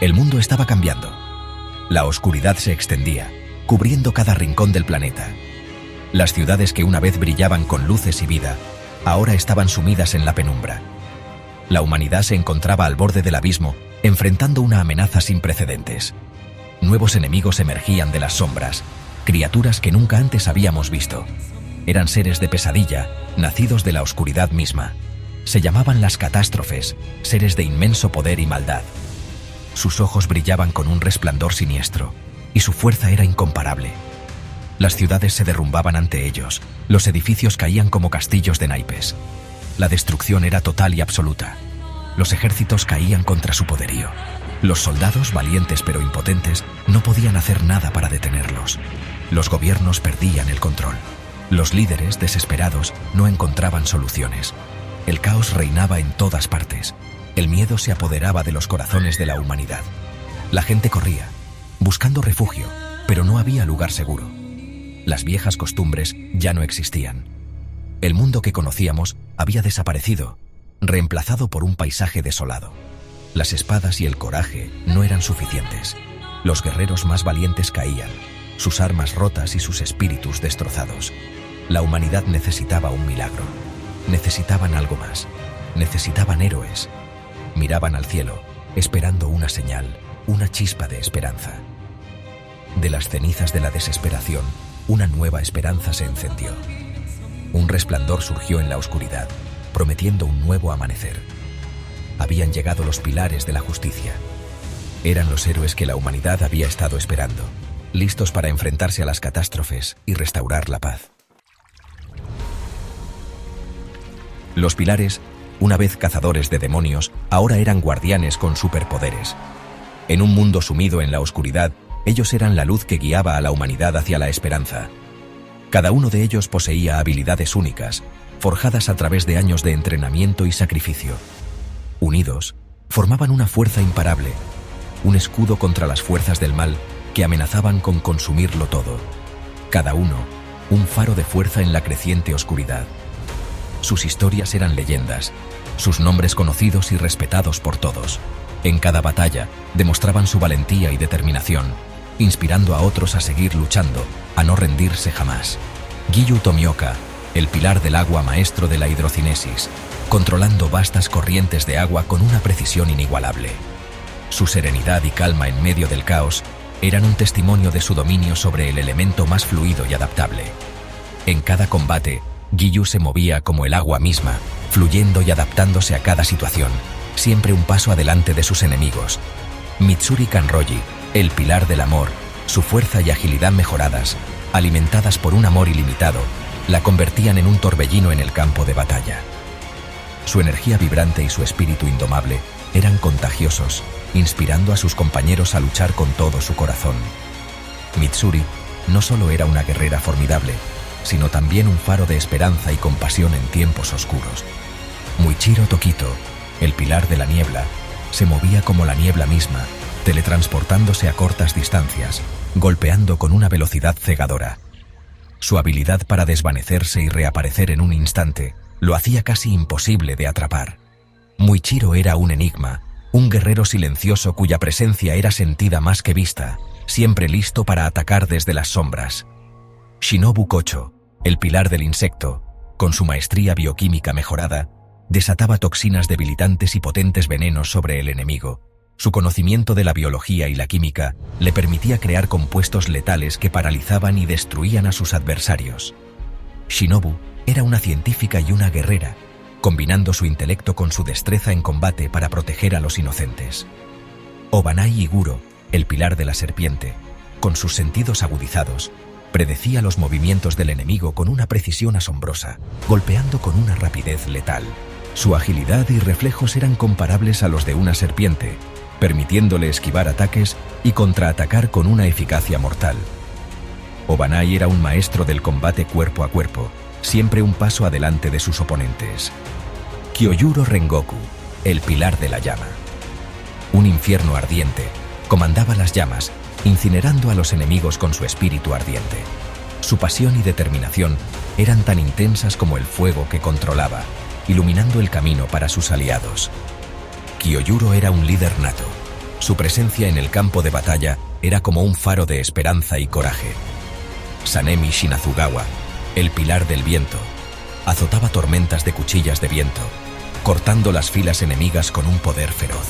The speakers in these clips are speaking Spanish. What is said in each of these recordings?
El mundo estaba cambiando. La oscuridad se extendía, cubriendo cada rincón del planeta. Las ciudades que una vez brillaban con luces y vida, ahora estaban sumidas en la penumbra. La humanidad se encontraba al borde del abismo, enfrentando una amenaza sin precedentes. Nuevos enemigos emergían de las sombras, criaturas que nunca antes habíamos visto. Eran seres de pesadilla, nacidos de la oscuridad misma. Se llamaban las catástrofes, seres de inmenso poder y maldad. Sus ojos brillaban con un resplandor siniestro, y su fuerza era incomparable. Las ciudades se derrumbaban ante ellos, los edificios caían como castillos de naipes. La destrucción era total y absoluta. Los ejércitos caían contra su poderío. Los soldados, valientes pero impotentes, no podían hacer nada para detenerlos. Los gobiernos perdían el control. Los líderes, desesperados, no encontraban soluciones. El caos reinaba en todas partes. El miedo se apoderaba de los corazones de la humanidad. La gente corría, buscando refugio, pero no había lugar seguro. Las viejas costumbres ya no existían. El mundo que conocíamos había desaparecido, reemplazado por un paisaje desolado. Las espadas y el coraje no eran suficientes. Los guerreros más valientes caían, sus armas rotas y sus espíritus destrozados. La humanidad necesitaba un milagro. Necesitaban algo más. Necesitaban héroes. Miraban al cielo, esperando una señal, una chispa de esperanza. De las cenizas de la desesperación, una nueva esperanza se encendió. Un resplandor surgió en la oscuridad, prometiendo un nuevo amanecer. Habían llegado los pilares de la justicia. Eran los héroes que la humanidad había estado esperando, listos para enfrentarse a las catástrofes y restaurar la paz. Los pilares, una vez cazadores de demonios, ahora eran guardianes con superpoderes. En un mundo sumido en la oscuridad, ellos eran la luz que guiaba a la humanidad hacia la esperanza. Cada uno de ellos poseía habilidades únicas, forjadas a través de años de entrenamiento y sacrificio. Unidos, formaban una fuerza imparable, un escudo contra las fuerzas del mal que amenazaban con consumirlo todo. Cada uno, un faro de fuerza en la creciente oscuridad. Sus historias eran leyendas, sus nombres conocidos y respetados por todos. En cada batalla, demostraban su valentía y determinación, inspirando a otros a seguir luchando, a no rendirse jamás. Giyu Tomioka, el pilar del agua maestro de la hidrocinesis, controlando vastas corrientes de agua con una precisión inigualable. Su serenidad y calma en medio del caos eran un testimonio de su dominio sobre el elemento más fluido y adaptable. En cada combate, Giyu se movía como el agua misma, fluyendo y adaptándose a cada situación, siempre un paso adelante de sus enemigos. Mitsuri Kanroji, el pilar del amor, su fuerza y agilidad mejoradas, alimentadas por un amor ilimitado, la convertían en un torbellino en el campo de batalla. Su energía vibrante y su espíritu indomable eran contagiosos, inspirando a sus compañeros a luchar con todo su corazón. Mitsuri no solo era una guerrera formidable, sino también un faro de esperanza y compasión en tiempos oscuros. Muichiro Tokito, el pilar de la niebla, se movía como la niebla misma, teletransportándose a cortas distancias, golpeando con una velocidad cegadora. Su habilidad para desvanecerse y reaparecer en un instante lo hacía casi imposible de atrapar. Muichiro era un enigma, un guerrero silencioso cuya presencia era sentida más que vista, siempre listo para atacar desde las sombras. Shinobu Kocho, el pilar del insecto, con su maestría bioquímica mejorada, desataba toxinas debilitantes y potentes venenos sobre el enemigo. Su conocimiento de la biología y la química le permitía crear compuestos letales que paralizaban y destruían a sus adversarios. Shinobu era una científica y una guerrera, combinando su intelecto con su destreza en combate para proteger a los inocentes. Obanai Iguro, el pilar de la serpiente, con sus sentidos agudizados, predecía los movimientos del enemigo con una precisión asombrosa, golpeando con una rapidez letal. Su agilidad y reflejos eran comparables a los de una serpiente, permitiéndole esquivar ataques y contraatacar con una eficacia mortal. Obanai era un maestro del combate cuerpo a cuerpo, siempre un paso adelante de sus oponentes. Kyojuro Rengoku, el pilar de la llama. Un infierno ardiente, comandaba las llamas, incinerando a los enemigos con su espíritu ardiente. Su pasión y determinación eran tan intensas como el fuego que controlaba, iluminando el camino para sus aliados. Kyojuro era un líder nato. Su presencia en el campo de batalla era como un faro de esperanza y coraje. Sanemi Shinazugawa, el pilar del viento, azotaba tormentas de cuchillas de viento, cortando las filas enemigas con un poder feroz.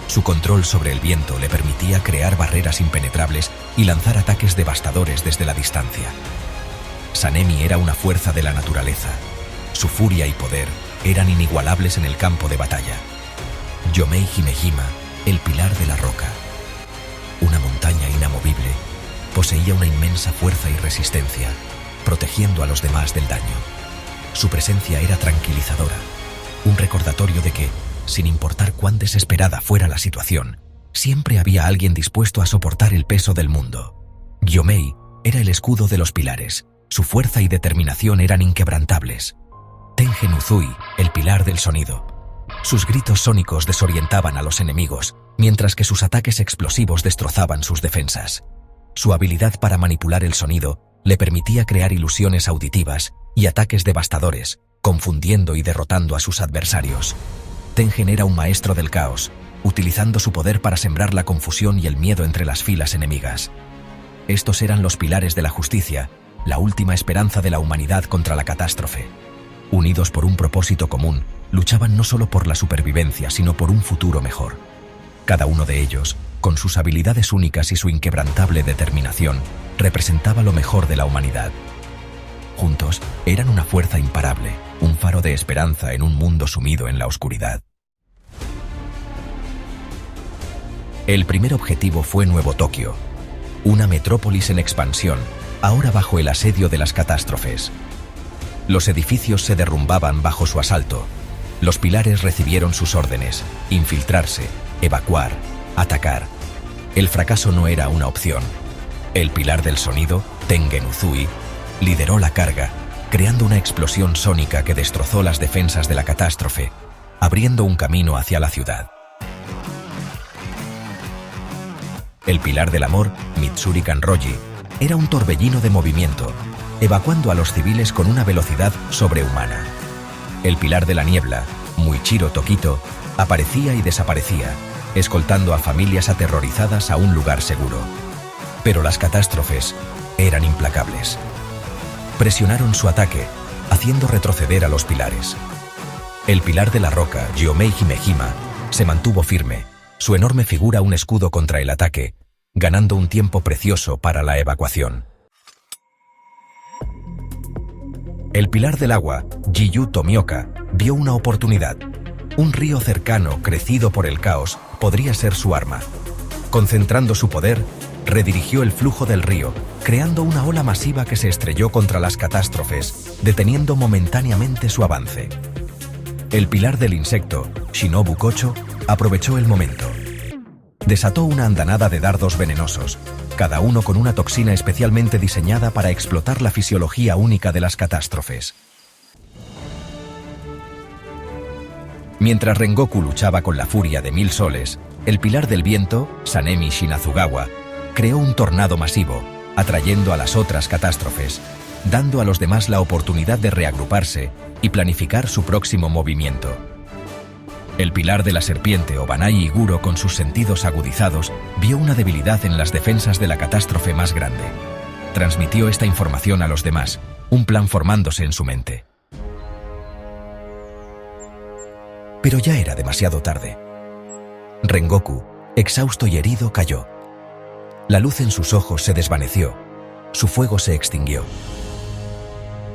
Su control sobre el viento le permitía crear barreras impenetrables y lanzar ataques devastadores desde la distancia. Sanemi era una fuerza de la naturaleza. Su furia y poder eran inigualables en el campo de batalla. Yomei Himejima, el pilar de la roca, una montaña inamovible, poseía una inmensa fuerza y resistencia, protegiendo a los demás del daño. Su presencia era tranquilizadora, un recordatorio de que, sin importar cuán desesperada fuera la situación, siempre había alguien dispuesto a soportar el peso del mundo. Yomei era el escudo de los pilares, su fuerza y determinación eran inquebrantables. Tengen Uzui, el pilar del sonido. Sus gritos sónicos desorientaban a los enemigos, mientras que sus ataques explosivos destrozaban sus defensas. Su habilidad para manipular el sonido le permitía crear ilusiones auditivas y ataques devastadores, confundiendo y derrotando a sus adversarios. Tengen era un maestro del caos, utilizando su poder para sembrar la confusión y el miedo entre las filas enemigas. Estos eran los pilares de la justicia, la última esperanza de la humanidad contra la catástrofe. Unidos por un propósito común, luchaban no solo por la supervivencia, sino por un futuro mejor. Cada uno de ellos, con sus habilidades únicas y su inquebrantable determinación, representaba lo mejor de la humanidad. Juntos, eran una fuerza imparable, un faro de esperanza en un mundo sumido en la oscuridad. El primer objetivo fue Nuevo Tokio, una metrópolis en expansión, ahora bajo el asedio de las catástrofes. Los edificios se derrumbaban bajo su asalto. Los pilares recibieron sus órdenes: infiltrarse, evacuar, atacar. El fracaso no era una opción. El pilar del sonido, Tengen Uzui, lideró la carga, creando una explosión sónica que destrozó las defensas de la catástrofe, abriendo un camino hacia la ciudad. El pilar del amor, Mitsuri Kanroji, era un torbellino de movimiento, evacuando a los civiles con una velocidad sobrehumana. El pilar de la niebla, Muichiro Tokito, aparecía y desaparecía, escoltando a familias aterrorizadas a un lugar seguro. Pero las catástrofes eran implacables. Presionaron su ataque, haciendo retroceder a los pilares. El pilar de la roca, Yomei Himejima, se mantuvo firme, su enorme figura un escudo contra el ataque, ganando un tiempo precioso para la evacuación. El pilar del agua, Jiyu Tomioka, vio una oportunidad. Un río cercano, crecido por el caos, podría ser su arma. Concentrando su poder, redirigió el flujo del río, creando una ola masiva que se estrelló contra las catástrofes, deteniendo momentáneamente su avance. El pilar del insecto, Shinobu Kocho, aprovechó el momento. Desató una andanada de dardos venenosos, cada uno con una toxina especialmente diseñada para explotar la fisiología única de las catástrofes. Mientras Rengoku luchaba con la furia de 1000 soles, el pilar del viento, Sanemi Shinazugawa, creó un tornado masivo, atrayendo a las otras catástrofes, dando a los demás la oportunidad de reagruparse y planificar su próximo movimiento. El pilar de la serpiente, Obanai Iguro, con sus sentidos agudizados, vio una debilidad en las defensas de la catástrofe más grande. Transmitió esta información a los demás, un plan formándose en su mente. Pero ya era demasiado tarde. Rengoku, exhausto y herido, cayó. La luz en sus ojos se desvaneció, su fuego se extinguió.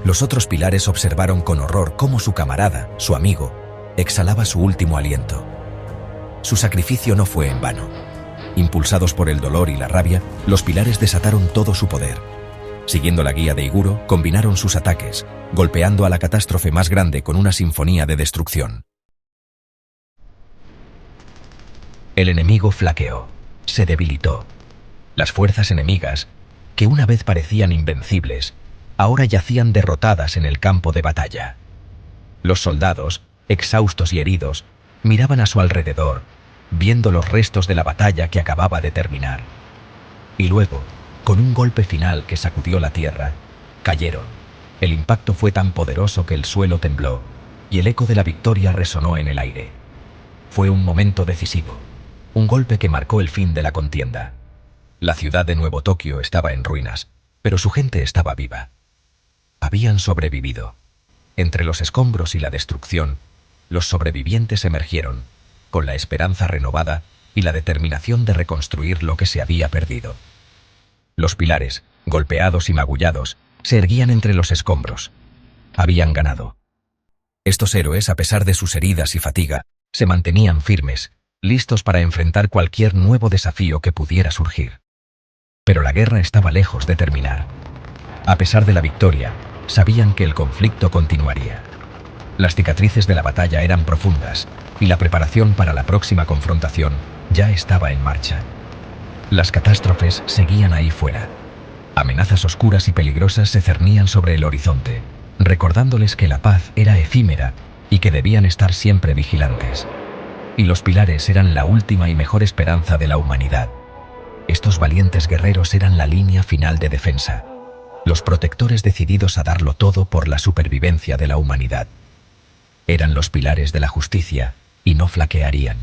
Los otros pilares observaron con horror cómo su camarada, su amigo, exhalaba su último aliento. Su sacrificio no fue en vano. Impulsados por el dolor y la rabia, los pilares desataron todo su poder. Siguiendo la guía de Iguro, combinaron sus ataques, golpeando a la catástrofe más grande con una sinfonía de destrucción. El enemigo flaqueó, se debilitó. Las fuerzas enemigas, que una vez parecían invencibles, ahora yacían derrotadas en el campo de batalla. Los soldados, exhaustos y heridos, miraban a su alrededor, viendo los restos de la batalla que acababa de terminar. Y luego, con un golpe final que sacudió la tierra, cayeron. El impacto fue tan poderoso que el suelo tembló, y el eco de la victoria resonó en el aire. Fue un momento decisivo, un golpe que marcó el fin de la contienda. La ciudad de Nuevo Tokio estaba en ruinas, pero su gente estaba viva. Habían sobrevivido. Entre los escombros y la destrucción, los sobrevivientes emergieron, con la esperanza renovada y la determinación de reconstruir lo que se había perdido. Los pilares, golpeados y magullados, se erguían entre los escombros. Habían ganado. Estos héroes, a pesar de sus heridas y fatiga, se mantenían firmes, listos para enfrentar cualquier nuevo desafío que pudiera surgir. Pero la guerra estaba lejos de terminar. A pesar de la victoria, sabían que el conflicto continuaría. Las cicatrices de la batalla eran profundas, y la preparación para la próxima confrontación ya estaba en marcha. Las catástrofes seguían ahí fuera. Amenazas oscuras y peligrosas se cernían sobre el horizonte, recordándoles que la paz era efímera y que debían estar siempre vigilantes. Y los pilares eran la última y mejor esperanza de la humanidad. Estos valientes guerreros eran la línea final de defensa, los protectores decididos a darlo todo por la supervivencia de la humanidad. Eran los pilares de la justicia y no flaquearían,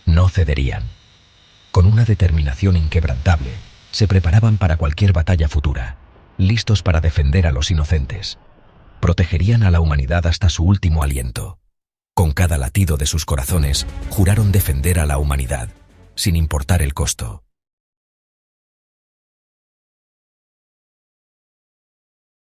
no cederían. Con una determinación inquebrantable, se preparaban para cualquier batalla futura, listos para defender a los inocentes. Protegerían a la humanidad hasta su último aliento. Con cada latido de sus corazones, juraron defender a la humanidad, sin importar el costo.